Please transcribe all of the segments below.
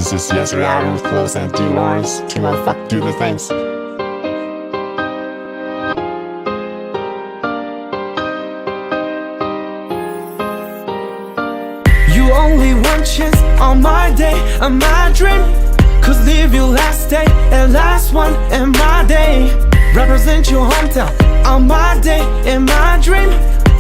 This is yes reality with Close and D Lawrence. Team fuck do the things. You only one chance on my day and my dream. Cause live your last day and last one in my day. Represent your hometown on my day and my dream.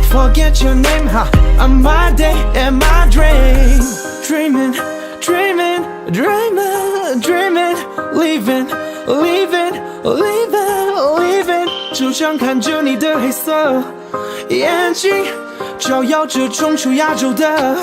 Forget your name, huh? On my day and my dream. Dreaming, dreaming, dreaming, dreaming. Leaving, leaving, leaving, leaving. 就像看着你的黑色眼睛，照耀着冲出亚洲的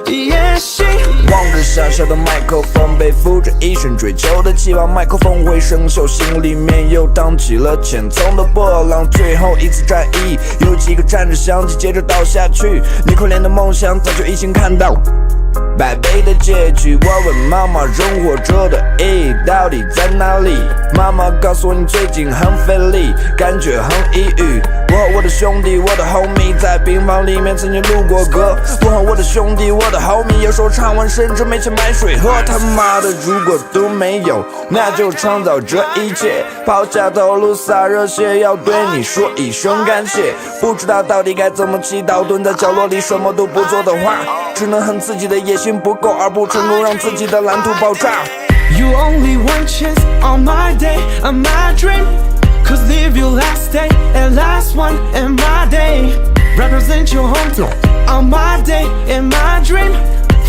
野心。望着小小的麦克风，背负着一生追求的期望，麦克风会生锈，心里面又荡起了千层的波浪。最后一次战役，有几个站着相机，接着倒下去。你可怜的梦想早就已经看到败北的结局。我问妈妈，人活着的意义到底在哪里？妈妈告诉我，你最近很费力，感觉很抑郁。我和我的兄弟，我的 homie 在病房里面曾经录过歌。我和我的兄弟，我的 homie 有时候唱完甚至没钱买水喝。他妈的，如果都没有，那就创造这一切。抛下头颅洒热血，要对你说一声感谢。不知道到底该怎么祈祷，蹲在角落里什么都不做的话，只能恨自己的野心不够，而不成功让自己的蓝图爆炸。You only one chance on my day and my dream. Cause live your last day and last one in my day. Represent your hometown on my day and my dream.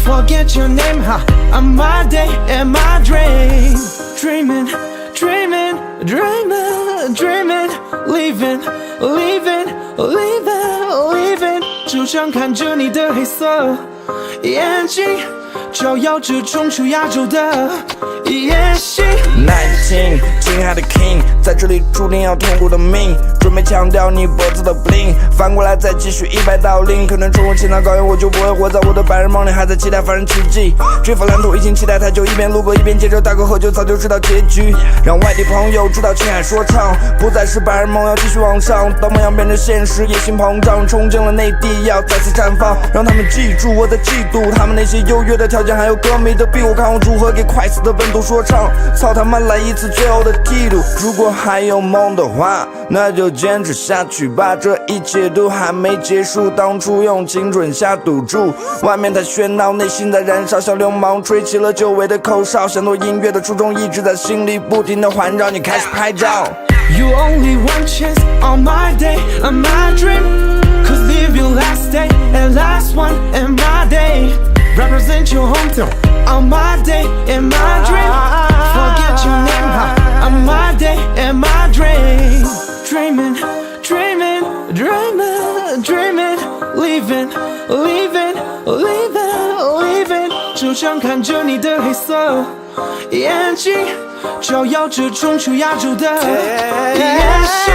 Forget your name, huh? On my day and my dream. Dreaming, dreaming, dreaming, dreaming. Leaving, leaving, leaving, leaving. 就像看着你的黑色眼睛，照耀着冲出亚洲的野心。19，亲爱的 King， 在这里注定要痛苦的命，准备强调你脖子的 bling， 反过来再继续100到0，可能冲入其他高原，我就不会活在我的白日梦里，还在期待凡人奇迹。这份蓝图已经期待太久，一边路过一边接着大哥喝酒，早就知道结局。让外地朋友知道青海说唱不再是白日梦，要继续往上，当梦想变成现实，野心膨胀，冲进了内地，要再次绽放，让他们记住我在嫉妒他们那些优越的条件，还有歌迷的逼我，看我如何给快死的本土说唱。操他妈来一次最后的剃度，如果还有梦的话，那就坚持下去吧，这一切都还没结束。当初用青春下赌注，外面太喧闹，内心在燃烧，小流氓吹起了久违的口哨，想做音乐的初衷一直在心里不停的环绕。你开始拍照。You only one chance on my day and my dream. Cause live your last day and last one in my day. Represent your hometown on my day and my dream. Forget your name, huh? On my day and my dream. Dreaming, dreaming, dreaming, dreaming. Leaving, leaving, leaving, leaving. 就像看着你的黑色眼睛，照耀着冲出亚洲的野心。